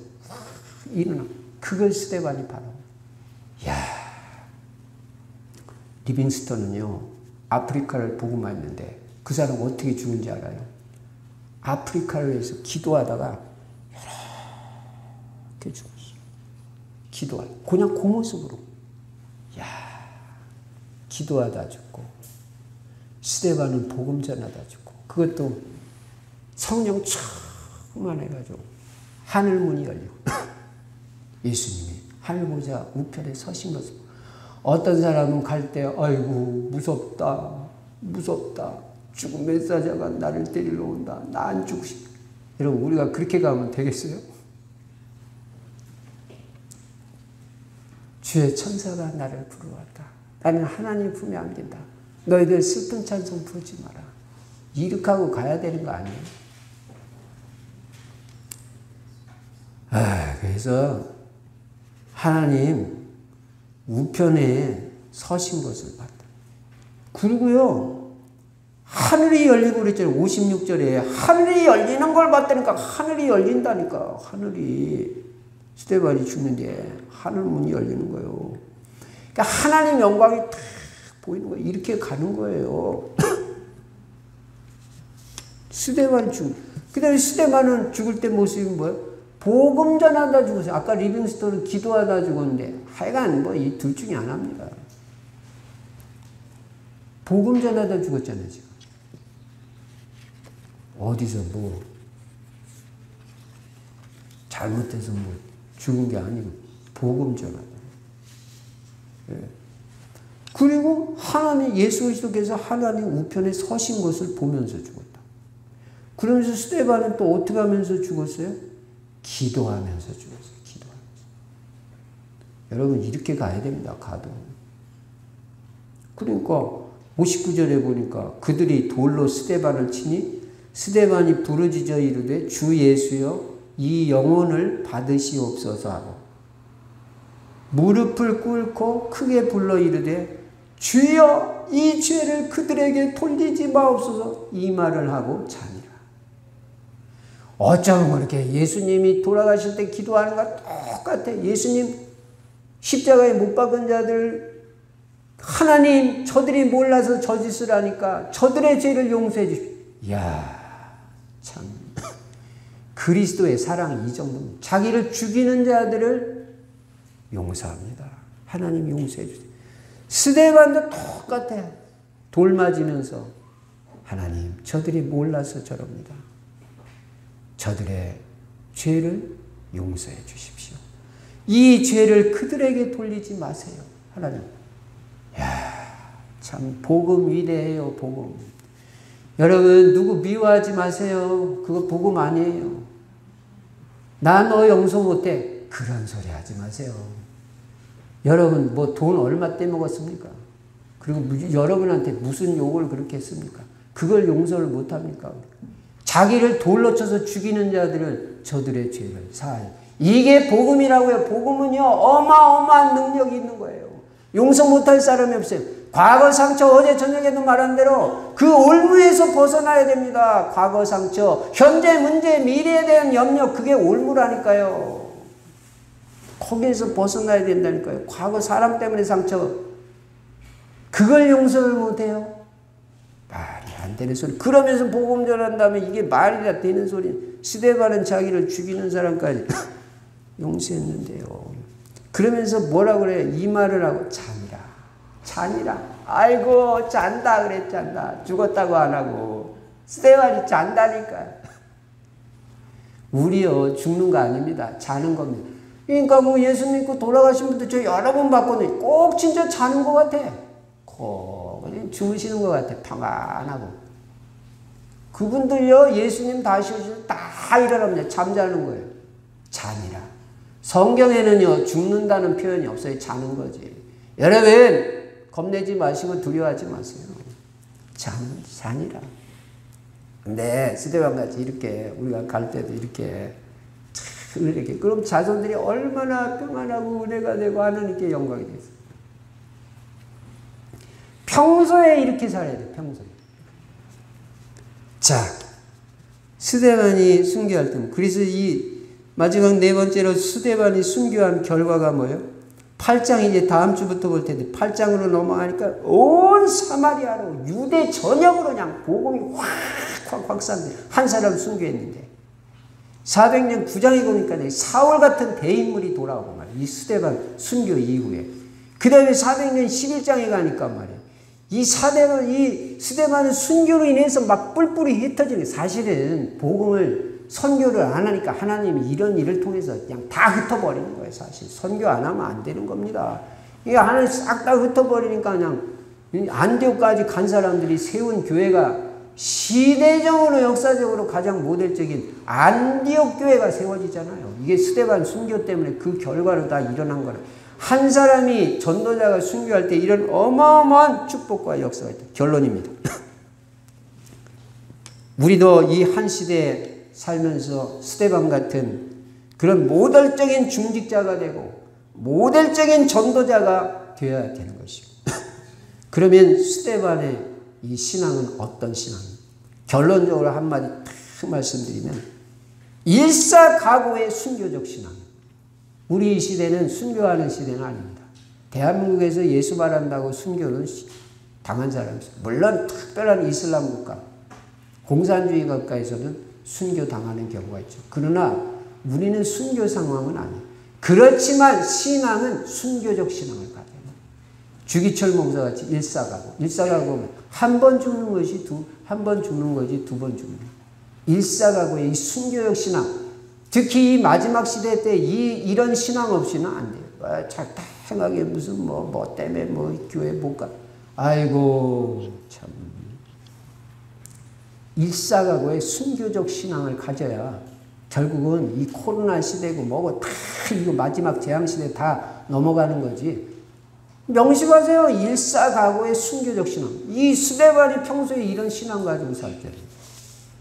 일어나. 그걸 스데반이 바라고. 이야. 리빙스턴은요. 아프리카를 복음화했는데 그 사람 어떻게 죽은지 알아요? 아프리카를 위해서 기도하다가 이렇게 죽었어. 기도하다. 그냥 그 모습으로. 이야. 기도하다 죽고 스데반은 복음 전하다 죽고 그것도 성령 충만해가지고 하늘문이 열리고 예수님이 하늘보좌 우편에 서신 것을 어떤 사람은 갈 때 아이고 무섭다 죽음의 사자가 나를 때리러 온다 나 안 죽고 싶다. 여러분 우리가 그렇게 가면 되겠어요? 주의 천사가 나를 부르었다. 나는 하나님 품에 안긴다. 너희들 슬픈 찬송 부르지 마라. 이렇게 하고 가야 되는 거 아니에요? 그래서 하나님 우편에 서신 것을 봤다. 그리고요 하늘이 열리고 그랬잖아요. 56절에 하늘이 열리는 걸 봤다니까. 하늘이 열린다니까. 하늘이 스데반이 죽는데 하늘 문이 열리는 거예요. 그러니까 하나님 영광이 탁 보이는 거예요. 이렇게 가는 거예요. 스데반이 그 다음에 스데반은 죽을 때 모습이 뭐예요? 복음 전하다 죽었어요. 아까 리빙스턴은 기도하다 죽었는데 하여간 뭐 이 둘 중에 하나입니다. 복음 전하다 죽었잖아요. 지금. 어디서 뭐 잘못해서 뭐 죽은 게 아니고 복음 전하다. 예. 그리고 하나님 예수 그리스도께서 하나님 우편에 서신 것을 보면서 죽었다. 그러면서 스데반은 또 어떻게 하면서 죽었어요? 기도하면서 죽었어요. 기도하면서. 여러분 이렇게 가야 됩니다. 가도. 그러니까 59절에 보니까 그들이 돌로 스데반을 치니 스데반이 부르짖어 이르되 주 예수여 이 영혼을 받으시옵소서 하고 무릎을 꿇고 크게 불러 이르되 주여 이 죄를 그들에게 돌리지 마옵소서 이 말을 하고 자니라. 어쩌면 그렇게 예수님이 돌아가실 때 기도하는 것과 똑같아. 예수님 십자가에 못 박은 자들 하나님 저들이 몰라서 저짓을 하니까 저들의 죄를 용서해 주십시오. 이야 참 그리스도의 사랑이 이 정도입니다. 자기를 죽이는 자들을 용서합니다. 하나님 용서해 주세요. 스데반도 똑같아요. 돌 맞으면서 하나님 저들이 몰라서 저럽니다. 저들의 죄를 용서해 주십시오. 이 죄를 그들에게 돌리지 마세요. 하나님. 이야, 참 복음 위대해요. 복음. 여러분 누구 미워하지 마세요. 그거 복음 아니에요. 나 너 용서 못해. 그런 소리 하지 마세요. 여러분 뭐 돈 얼마 떼먹었습니까? 그리고 여러분한테 무슨 욕을 그렇게 했습니까? 그걸 용서를 못합니까? 자기를 돌로 쳐서 죽이는 자들은 저들의 죄를 사하여. 이게 복음이라고요. 복음은요 어마어마한 능력이 있는 거예요. 용서 못할 사람이 없어요. 과거 상처 어제 저녁에도 말한 대로 그 올무에서 벗어나야 됩니다. 과거 상처, 현재 문제, 미래에 대한 염려 그게 올무라니까요. 거기에서 벗어나야 된다니까요. 과거 사람 때문에 상처 그걸 용서를 못해요. 말이 안 되는 소리. 그러면서 복음 전한다면 이게 말이 다 되는 소리. 스데반은 자기를 죽이는 사람까지 용서했는데요. 그러면서 뭐라 그래요? 이 말을 하고 잔이라. 잔이라. 아이고 잔다 그랬잖아. 죽었다고 안 하고. 스데반이 잔다니까요. 우리요 죽는 거 아닙니다. 자는 겁니다. 그러니까 뭐 예수 믿고 돌아가신 분들 저 여러 번 봤거든요. 꼭 진짜 자는 것 같아. 꼭 주무시는 것 같아. 평안하고. 그분들요 예수님 다시 오시면 다 일어납니다. 잠자는 거예요. 잔이라. 성경에는요 죽는다는 표현이 없어요. 자는 거지. 여러분 겁내지 마시고 두려워하지 마세요. 잔이라. 근데 스데반같이 이렇게 우리가 갈 때도 이렇게 그럼 자손들이 얼마나 평안하고 은혜가 되고 하나님께 영광이 되겠어요. 평소에 이렇게 살아야 돼요. 평소에. 자, 스데반이 순교할 때 그래서 이 마지막 네 번째로 스데반이 순교한 결과가 뭐예요? 8장 이제 다음 주부터 볼 텐데 8장으로 넘어가니까 온 사마리아로 유대 전역으로 그냥 복음이 확 확산돼. 한 사람 순교했는데 400년 9장에 보니까 사울 같은 대인물이 돌아오고 말이에요. 이 스데반 순교 이후에. 그 다음에 400년 11장에 가니까 말이에요. 이 스데반은 순교로 인해서 막 뿔뿔이 흩어지는 거예요. 사실은 복음을 선교를 안 하니까 하나님이 이런 일을 통해서 그냥 다 흩어버리는 거예요. 사실 선교 안 하면 안 되는 겁니다. 이게 하나님 싹 다 흩어버리니까 그냥 안디옥까지 간 사람들이 세운 교회가 시대적으로 역사적으로 가장 모델적인 안디옥 교회가 세워지잖아요. 이게 스데반 순교 때문에 그 결과로 다 일어난 거라. 한 사람이 전도자가 순교할 때 이런 어마어마한 축복과 역사가 있다. 결론입니다. 우리도 이 한 시대에 살면서 스데반 같은 그런 모델적인 중직자가 되고 모델적인 전도자가 되어야 되는 것이고 그러면 스데반의 이 신앙은 어떤 신앙입니까? 결론적으로 한마디 딱 말씀드리면 일사각오의 순교적 신앙. 우리 시대는 순교하는 시대는 아닙니다. 대한민국에서 예수 말한다고 순교는 당한 사람이 있어요. 물론 특별한 이슬람 국가, 공산주의 국가에서는 순교 당하는 경우가 있죠. 그러나 우리는 순교 상황은 아니에요. 그렇지만 신앙은 순교적 신앙을 가져요. 주기철 목사같이 일사각오. 한 번 죽는 것이 한 번 죽는 거지 두 번 죽는 거예요. 일사각오의 이 순교적 신앙. 특히 이 마지막 시대 때 이런 신앙 없이는 안 돼요. 자타하게 무슨 뭐 때문에 교회 못 가. 아이고 참. 일사각오의 순교적 신앙을 가져야 결국은 이 코로나 시대고 뭐고 다 이거 마지막 재앙 시대 다 넘어가는 거지. 명심하세요. 일사각오의 순교적 신앙. 이 스데반이 평소에 이런 신앙 가지고 살 때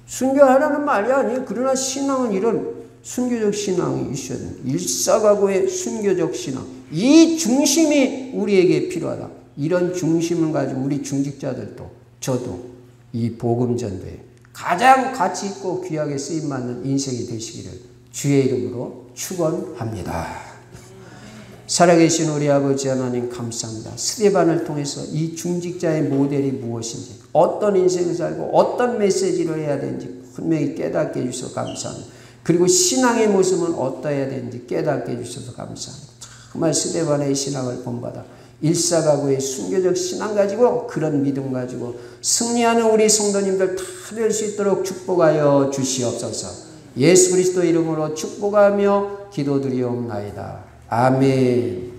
순교하라는 말이 아니에요. 그러나 신앙은 이런 순교적 신앙이 있어야 됩니다. 일사각오의 순교적 신앙. 이 중심이 우리에게 필요하다. 이런 중심을 가지고 우리 중직자들도 저도 이 복음 전도에 가장 가치 있고 귀하게 쓰임받는 인생이 되시기를 주의 이름으로 축원합니다. 살아계신 우리 아버지 하나님 감사합니다. 스데반을 통해서 이 중직자의 모델이 무엇인지, 어떤 인생을 살고 어떤 메시지를 해야 되는지 분명히 깨닫게 해주셔서 감사합니다. 그리고 신앙의 모습은 어떠해야 되는지 깨닫게 해주셔서 감사합니다. 정말 스데반의 신앙을 본받아 일사각오의 순교적 신앙 가지고 그런 믿음 가지고 승리하는 우리 성도님들 다 될 수 있도록 축복하여 주시옵소서. 예수 그리스도 이름으로 축복하며 기도드리옵나이다. 아멘.